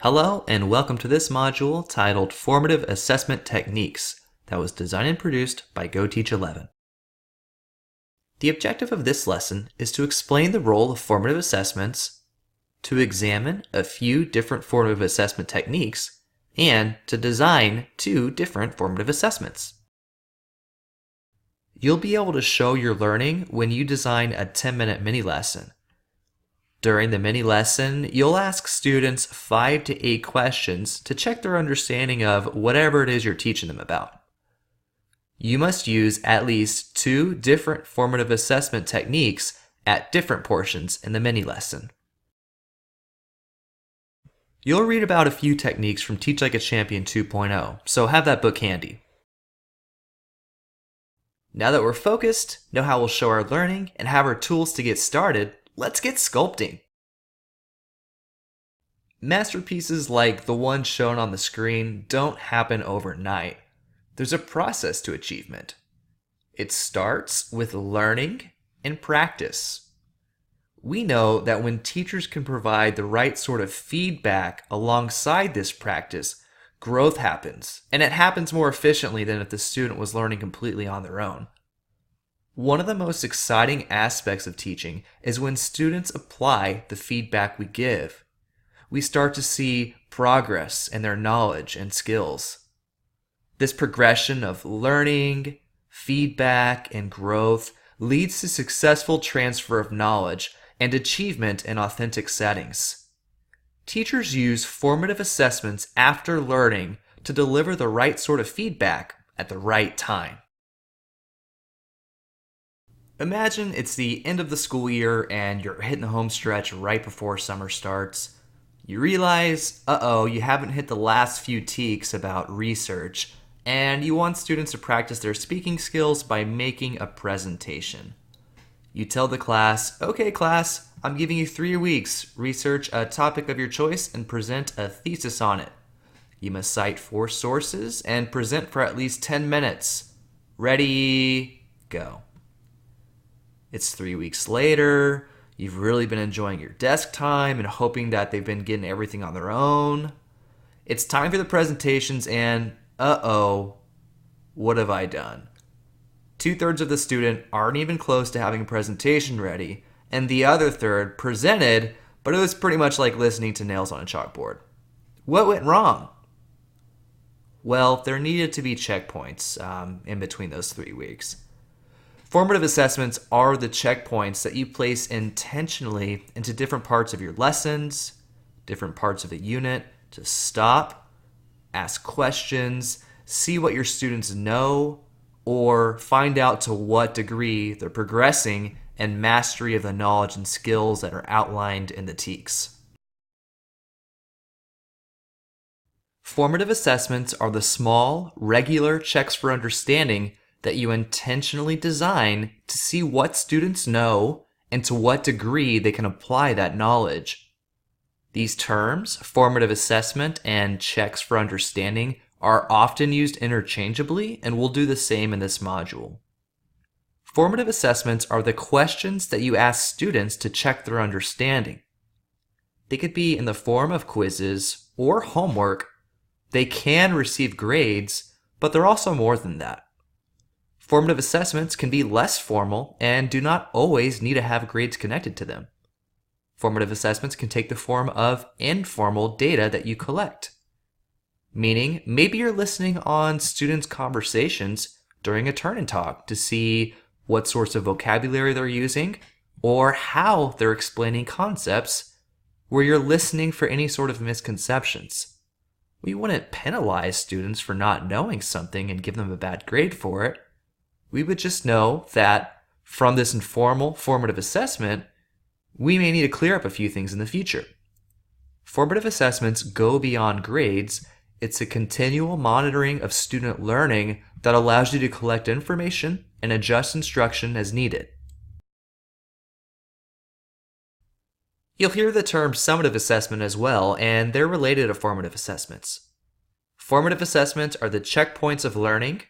Hello and welcome to this module titled Formative Assessment Techniques that was designed and produced by GoTeach11. The objective of this lesson is to explain the role of formative assessments, to examine a few different formative assessment techniques, and to design 2 different formative assessments. You'll be able to show your learning when you design a 10-minute mini-lesson. During the mini-lesson, you'll ask students 5 to 8 questions to check their understanding of whatever it is you're teaching them about. You must use at least 2 different formative assessment techniques at different portions in the mini-lesson. You'll read about a few techniques from Teach Like a Champion 2.0, so have that book handy. Now that we're focused, know how we'll show our learning, and have our tools to get started, let's get sculpting. Masterpieces like the one shown on the screen don't happen overnight. There's a process to achievement. It starts with learning and practice. We know that when teachers can provide the right sort of feedback alongside this practice, growth happens, and it happens more efficiently than if the student was learning completely on their own. One of the most exciting aspects of teaching is when students apply the feedback we give. We start to see progress in their knowledge and skills. This progression of learning, feedback, and growth leads to successful transfer of knowledge and achievement in authentic settings. Teachers use formative assessments after learning to deliver the right sort of feedback at the right time. Imagine it's the end of the school year and you're hitting the home stretch right before summer starts. You realize, you haven't hit the last few teaks about research, and you want students to practice their speaking skills by making a presentation. You tell the class, okay class, I'm giving you 3 weeks. Research a topic of your choice and present a thesis on it. You must cite 4 sources and present for at least 10 minutes. Ready, go. It's 3 weeks later. You've really been enjoying your desk time and hoping that they've been getting everything on their own. It's time for the presentations and, what have I done? 2/3 of the student aren't even close to having a presentation ready, and the other third presented, but it was pretty much like listening to nails on a chalkboard. What went wrong? Well, there needed to be checkpoints in between those 3 weeks. Formative assessments are the checkpoints that you place intentionally into different parts of your lessons, different parts of the unit, to stop, ask questions, see what your students know, or find out to what degree they're progressing in mastery of the knowledge and skills that are outlined in the TEKS. Formative assessments are the small, regular checks for understanding that you intentionally design to see what students know and to what degree they can apply that knowledge. These terms, formative assessment and checks for understanding, are often used interchangeably, and we'll do the same in this module. Formative assessments are the questions that you ask students to check their understanding. They could be in the form of quizzes or homework. They can receive grades, but they're also more than that. Formative assessments can be less formal and do not always need to have grades connected to them. Formative assessments can take the form of informal data that you collect. Meaning, maybe you're listening on students' conversations during a turn and talk to see what sorts of vocabulary they're using or how they're explaining concepts, where you're listening for any sort of misconceptions. We wouldn't penalize students for not knowing something and give them a bad grade for it. We would just know that from this informal formative assessment, we may need to clear up a few things in the future. Formative assessments go beyond grades. It's a continual monitoring of student learning that allows you to collect information and adjust instruction as needed. You'll hear the term summative assessment as well, and they're related to formative assessments. Formative assessments are the checkpoints of learning,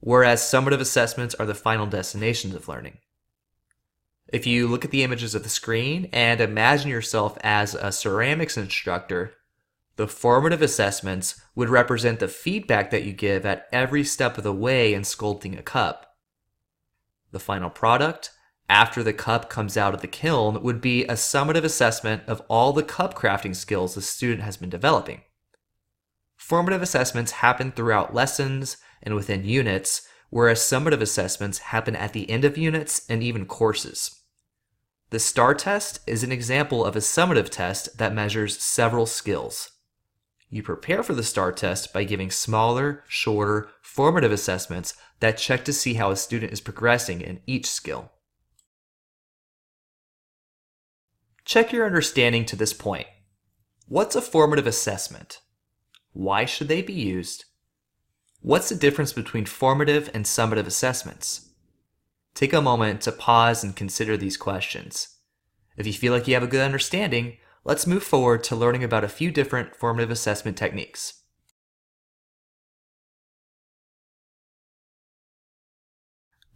whereas summative assessments are the final destinations of learning. If you look at the images of the screen and imagine yourself as a ceramics instructor, The formative assessments would represent the feedback that you give at every step of the way in sculpting a cup. The final product, after the cup comes out of the kiln, would be a summative assessment of all the cup crafting skills the student has been developing. Formative assessments happen throughout lessons and within units, whereas summative assessments happen at the end of units and even courses. The STAR test is an example of a summative test that measures several skills. You prepare for the STAR test by giving smaller, shorter, formative assessments that check to see how a student is progressing in each skill. Check your understanding to this point. What's a formative assessment? Why should they be used? What's the difference between formative and summative assessments? Take a moment to pause and consider these questions. If you feel like you have a good understanding, let's move forward to learning about a few different formative assessment techniques.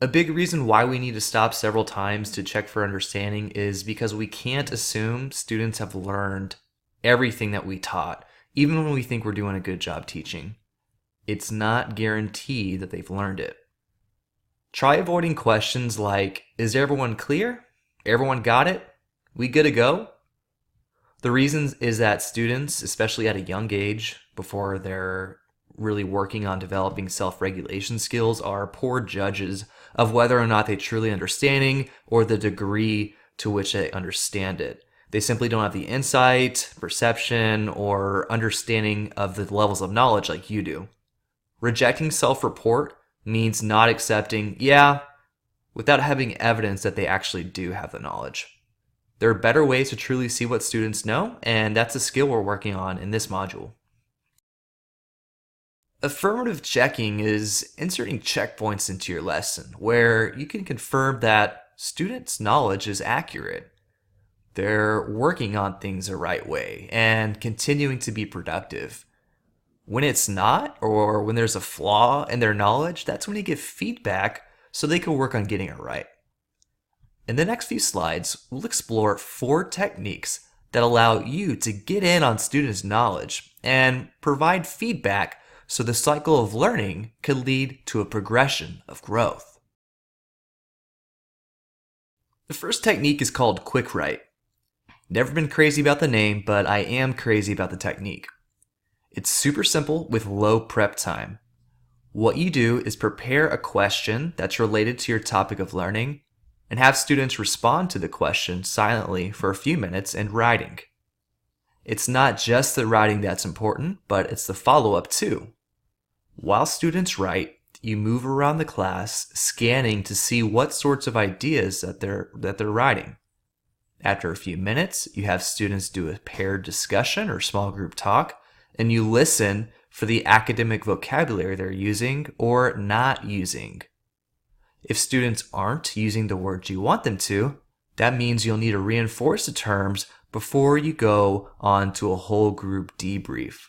A big reason why we need to stop several times to check for understanding is because we can't assume students have learned everything that we taught, even when we think we're doing a good job teaching. It's not guaranteed that they've learned it. Try avoiding questions like, is everyone clear? Everyone got it? We good to go? The reason is that students, especially at a young age, before they're really working on developing self-regulation skills, are poor judges of whether or not they truly understanding or the degree to which they understand it. They simply don't have the insight, perception, or understanding of the levels of knowledge like you do. Rejecting self-report means not accepting, without having evidence that they actually do have the knowledge. There are better ways to truly see what students know, and that's a skill we're working on in this module. Affirmative checking is inserting checkpoints into your lesson where you can confirm that students' knowledge is accurate. They're working on things the right way and continuing to be productive. When it's not, or when there's a flaw in their knowledge, that's when you give feedback so they can work on getting it right. In the next few slides, we'll explore 4 techniques that allow you to get in on students' knowledge and provide feedback so the cycle of learning can lead to a progression of growth. The first technique is called Quick Write. Never been crazy about the name, but I am crazy about the technique. It's super simple with low prep time. What you do is prepare a question that's related to your topic of learning and have students respond to the question silently for a few minutes in writing. It's not just the writing that's important, but it's the follow-up too. While students write, you move around the class scanning to see what sorts of ideas that they're writing. After a few minutes, you have students do a paired discussion or small group talk, and you listen for the academic vocabulary they're using or not using. If students aren't using the words you want them to, that means you'll need to reinforce the terms before you go on to a whole group debrief.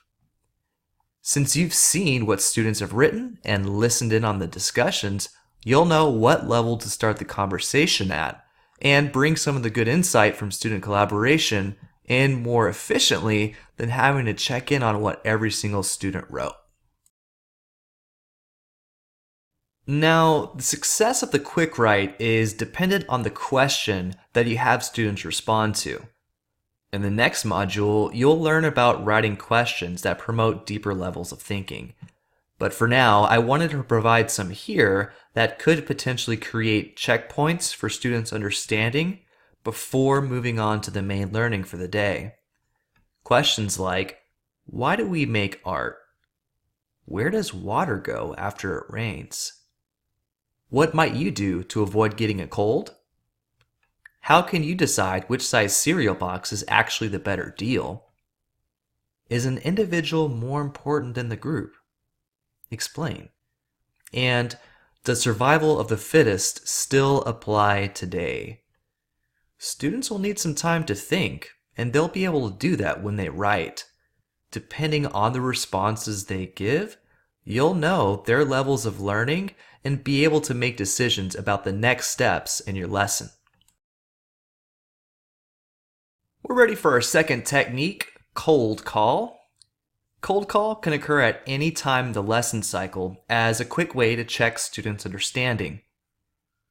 Since you've seen what students have written and listened in on the discussions, you'll know what level to start the conversation at and bring some of the good insight from student collaboration in more efficiently than having to check in on what every single student wrote. Now, the success of the Quick Write is dependent on the question that you have students respond to. In the next module, you'll learn about writing questions that promote deeper levels of thinking. But for now, I wanted to provide some here that could potentially create checkpoints for students' understanding before moving on to the main learning for the day. Questions like, why do we make art? Where does water go after it rains? What might you do to avoid getting a cold? How can you decide which size cereal box is actually the better deal? Is an individual more important than the group? Explain. And does survival of the fittest still apply today? Students will need some time to think, and they'll be able to do that when they write. Depending on the responses they give, you'll know their levels of learning and be able to make decisions about the next steps in your lesson. We're ready for our second technique, cold call. Cold call can occur at any time in the lesson cycle as a quick way to check students' understanding.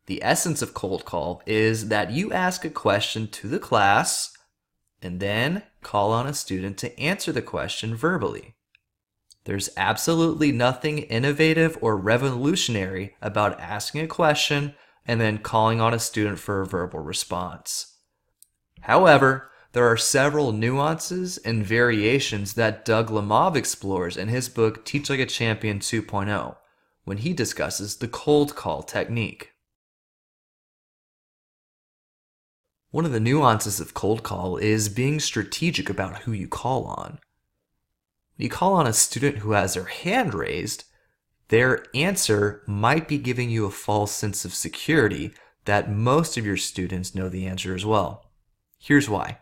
The essence of cold call is that you ask a question to the class and then call on a student to answer the question verbally. There's absolutely nothing innovative or revolutionary about asking a question and then calling on a student for a verbal response. However, there are several nuances and variations that Doug Lemov explores in his book Teach Like a Champion 2.0 when he discusses the cold call technique. One of the nuances of cold call is being strategic about who you call on. When you call on a student who has their hand raised, their answer might be giving you a false sense of security that most of your students know the answer as well. Here's why.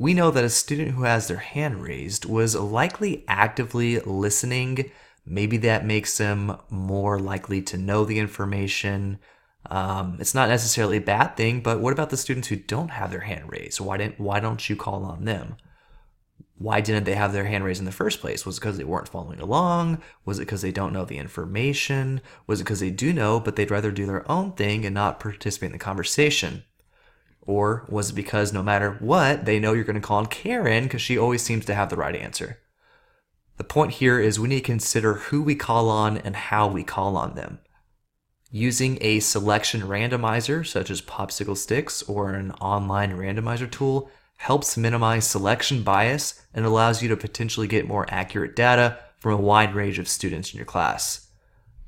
We know that a student who has their hand raised was likely actively listening. Maybe that makes them more likely to know the information. It's not necessarily a bad thing, but what about the students who don't have their hand raised? Why don't you call on them? Why didn't they have their hand raised in the first place? Was it because they weren't following along? Was it because they don't know the information? Was it because they do know, but they'd rather do their own thing and not participate in the conversation? Or was it because no matter what, they know you're going to call on Karen because she always seems to have the right answer? The point here is we need to consider who we call on and how we call on them. Using a selection randomizer, such as popsicle sticks or an online randomizer tool, helps minimize selection bias and allows you to potentially get more accurate data from a wide range of students in your class.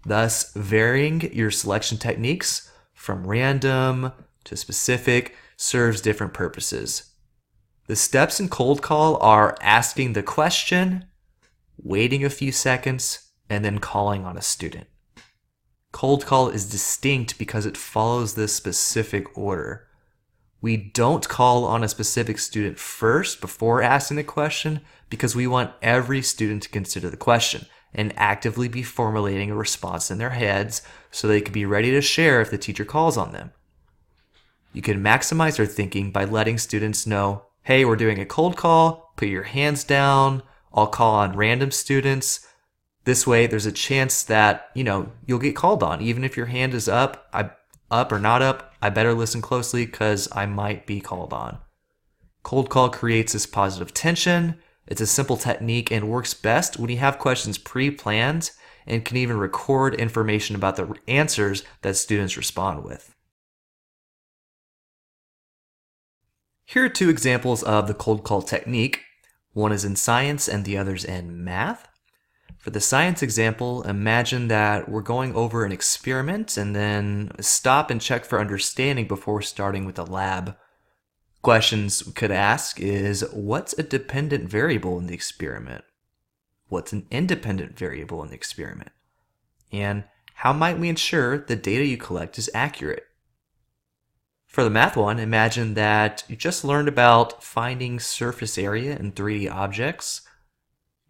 Thus, varying your selection techniques from random to specific serves different purposes. The steps in cold call are asking the question, waiting a few seconds, and then calling on a student. Cold call is distinct because it follows this specific order. We don't call on a specific student first before asking the question because we want every student to consider the question and actively be formulating a response in their heads so they can be ready to share if the teacher calls on them. You can maximize their thinking by letting students know, hey, we're doing a cold call, put your hands down, I'll call on random students. This way, there's a chance that, you'll get called on. Even if your hand is up or not up, I better listen closely because I might be called on. Cold call creates this positive tension. It's a simple technique and works best when you have questions pre-planned and can even record information about the answers that students respond with. Here are two examples of the cold call technique. One is in science and the other's in math. For the science example, imagine that we're going over an experiment and then stop and check for understanding before starting with the lab. Questions we could ask is, what's a dependent variable in the experiment? What's an independent variable in the experiment? And how might we ensure the data you collect is accurate? For the math one, imagine that you just learned about finding surface area in 3D objects.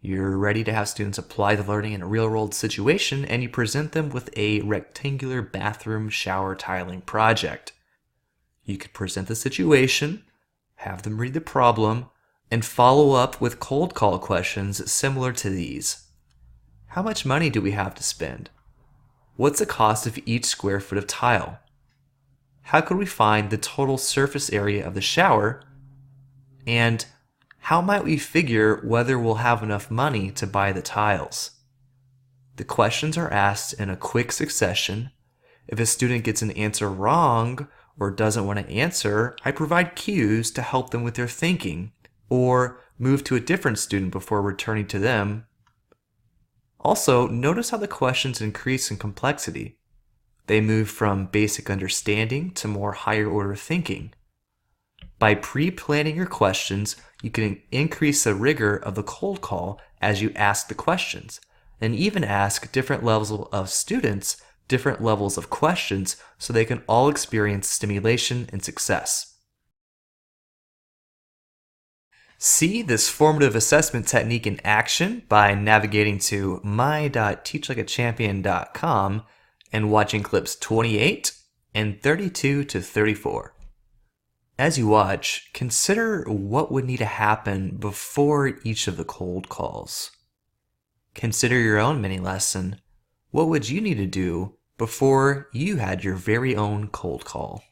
You're ready to have students apply the learning in a real-world situation, and you present them with a rectangular bathroom shower tiling project. You could present the situation, have them read the problem, and follow up with cold call questions similar to these. How much money do we have to spend? What's the cost of each square foot of tile? How could we find the total surface area of the shower? And how might we figure whether we'll have enough money to buy the tiles? The questions are asked in a quick succession. If a student gets an answer wrong or doesn't want to answer, I provide cues to help them with their thinking or move to a different student before returning to them. Also, notice how the questions increase in complexity. They move from basic understanding to more higher order thinking. By pre-planning your questions, you can increase the rigor of the cold call as you ask the questions, and even ask different levels of students different levels of questions so they can all experience stimulation and success. See this formative assessment technique in action by navigating to my.teachlikeachampion.com and watching clips 28 and 32 to 34. As you watch, consider what would need to happen before each of the cold calls. Consider your own mini lesson. What would you need to do before you had your very own cold call?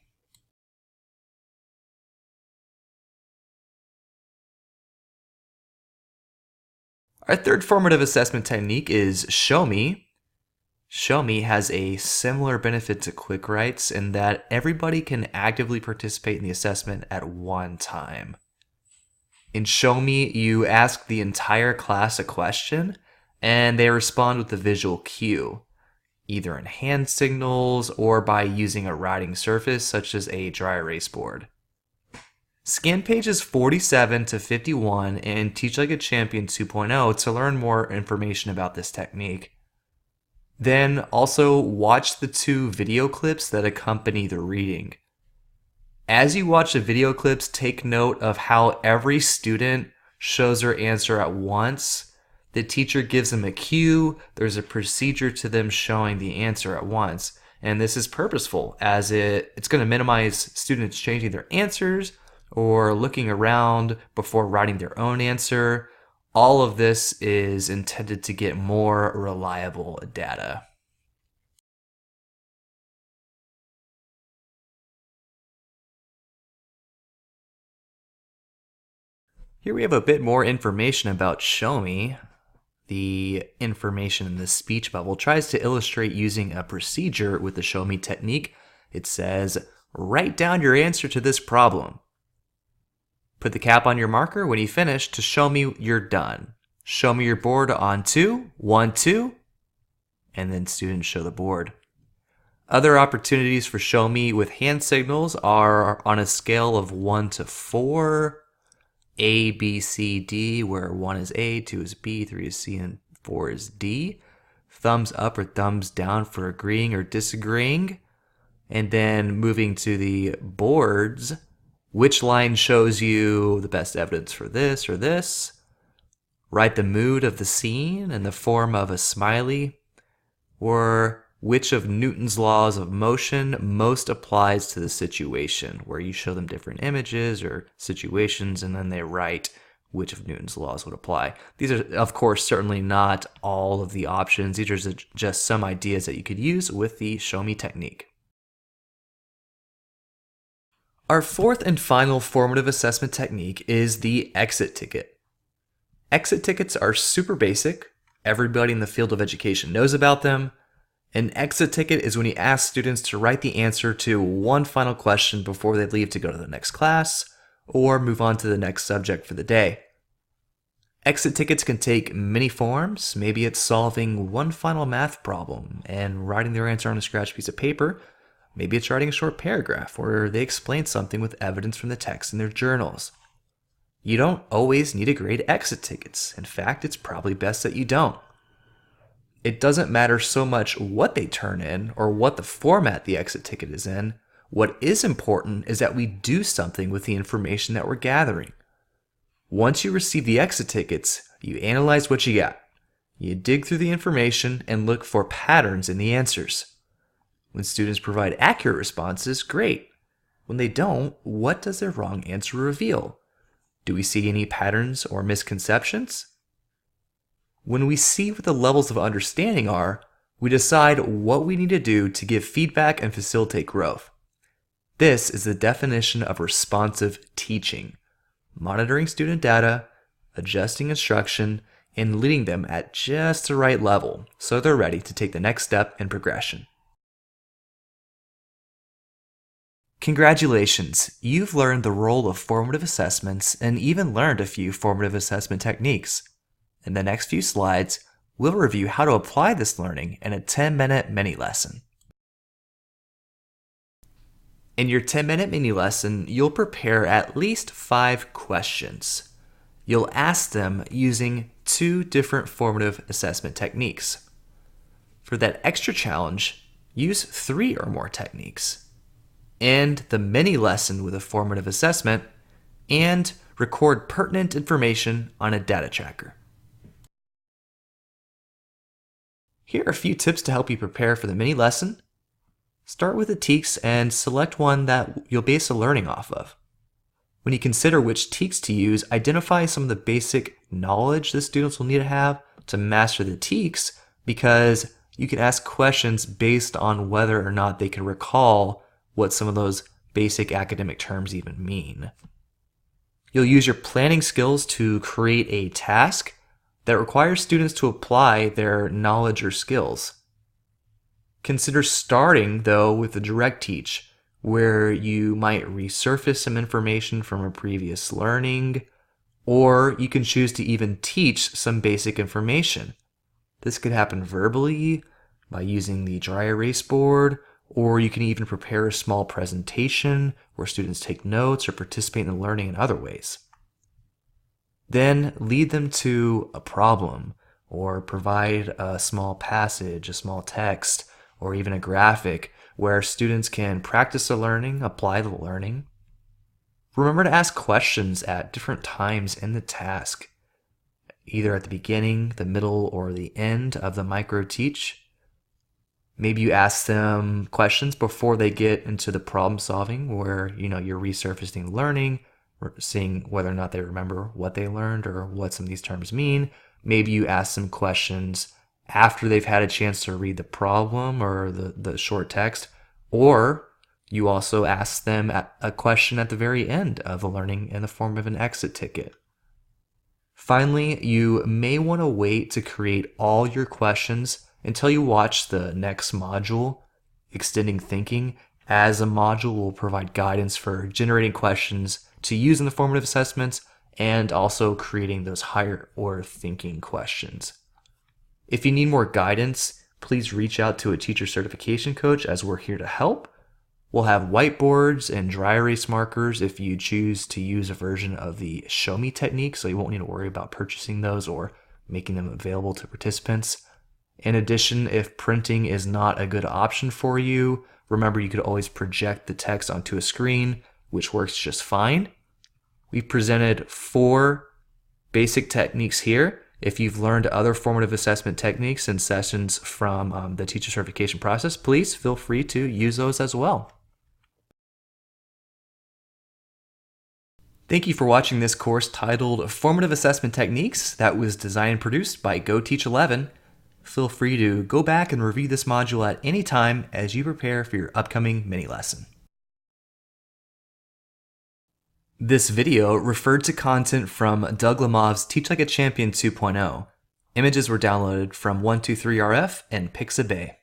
Our third formative assessment technique is Show Me. Show Me has a similar benefit to Quick Writes in that everybody can actively participate in the assessment at one time. In Show Me, you ask the entire class a question, and they respond with a visual cue, either in hand signals or by using a writing surface such as a dry erase board. Scan pages 47 to 51 and Teach Like a Champion 2.0 to learn more information about this technique. Then also watch the 2 video clips that accompany the reading. As you watch the video clips, take note of how every student shows their answer at once. The teacher gives them a cue. There's a procedure to them showing the answer at once. And this is purposeful as it's going to minimize students changing their answers or looking around before writing their own answer. All of this is intended to get more reliable data. Here we have a bit more information about Show Me. The information in the speech bubble tries to illustrate using a procedure with the Show Me technique. It says, write down your answer to this problem. Put the cap on your marker when you finish to show me you're done. Show me your board on 2, 1, 2, and then students show the board. Other opportunities for Show Me with hand signals are on a scale of 1 to 4, A, B, C, D, where 1 is A, 2 is B, 3 is C, and 4 is D. Thumbs up or thumbs down for agreeing or disagreeing. And then moving to the boards, which line shows you the best evidence for this or this? Write the mood of the scene in the form of a smiley. Or which of Newton's laws of motion most applies to the situation, where you show them different images or situations and then they write which of Newton's laws would apply. These are, of course, certainly not all of the options. These are just some ideas that you could use with the Show Me technique. Our fourth and final formative assessment technique is the exit ticket. Exit tickets are super basic. Everybody in the field of education knows about them. An exit ticket is when you ask students to write the answer to one final question before they leave to go to the next class or move on to the next subject for the day. Exit tickets can take many forms. Maybe it's solving one final math problem and writing their answer on a scratch piece of paper. Maybe it's writing a short paragraph where they explain something with evidence from the text in their journals. You don't always need to grade exit tickets. In fact, it's probably best that you don't. It doesn't matter so much what they turn in or what the format the exit ticket is in. What is important is that we do something with the information that we're gathering. Once you receive the exit tickets, you analyze what you got. You dig through the information and look for patterns in the answers. When students provide accurate responses, great. When they don't, what does their wrong answer reveal? Do we see any patterns or misconceptions? When we see what the levels of understanding are, we decide what we need to do to give feedback and facilitate growth. This is the definition of responsive teaching: monitoring student data, adjusting instruction, and leading them at just the right level so they're ready to take the next step in progression. Congratulations, you've learned the role of formative assessments and even learned a few formative assessment techniques. In the next few slides, we'll review how to apply this learning in a 10-minute mini lesson. In your 10-minute mini lesson, you'll prepare at least 5 questions. You'll ask them using 2 different formative assessment techniques. For that extra challenge, use 3 or more techniques. End the mini lesson with a formative assessment, and record pertinent information on a data tracker. Here are a few tips to help you prepare for the mini lesson. Start with the TEKS and select one that you'll base the learning off of. When you consider which teaks to use, identify some of the basic knowledge the students will need to have to master the teaks, because you can ask questions based on whether or not they can recall what some of those basic academic terms even mean. You'll use your planning skills to create a task that requires students to apply their knowledge or skills. Consider starting, though, with a direct teach, where you might resurface some information from a previous learning, or you can choose to even teach some basic information. This could happen verbally by using the dry erase board, or you can even prepare a small presentation where students take notes or participate in the learning in other ways. Then lead them to a problem, or provide a small passage, a small text, or even a graphic where students can practice the learning, apply the learning. Remember to ask questions at different times in the task, either at the beginning, the middle, or the end of the micro teach. Maybe you ask them questions before they get into the problem solving, where you're resurfacing learning, seeing whether or not they remember what they learned or what some of these terms mean. Maybe you ask them questions after they've had a chance to read the problem or the short text, or you also ask them a question at the very end of the learning in the form of an exit ticket. Finally, you may want to wait to create all your questions until you watch the next module, Extending Thinking, as a module will provide guidance for generating questions to use in the formative assessments and also creating those higher order thinking questions. If you need more guidance, please reach out to a teacher certification coach, as we're here to help. We'll have whiteboards and dry erase markers if you choose to use a version of the Show Me technique, so you won't need to worry about purchasing those or making them available to participants. In addition, if printing is not a good option for you, remember you could always project the text onto a screen, which works just fine. We've presented 4 basic techniques here. If you've learned other formative assessment techniques and sessions from the teacher certification process, please feel free to use those as well. Thank you for watching this course titled Formative Assessment Techniques that was designed and produced by GoTeach11. Feel free to go back and review this module at any time as you prepare for your upcoming mini lesson. This video referred to content from Doug Lemov's Teach Like a Champion 2.0. Images were downloaded from 123RF and Pixabay.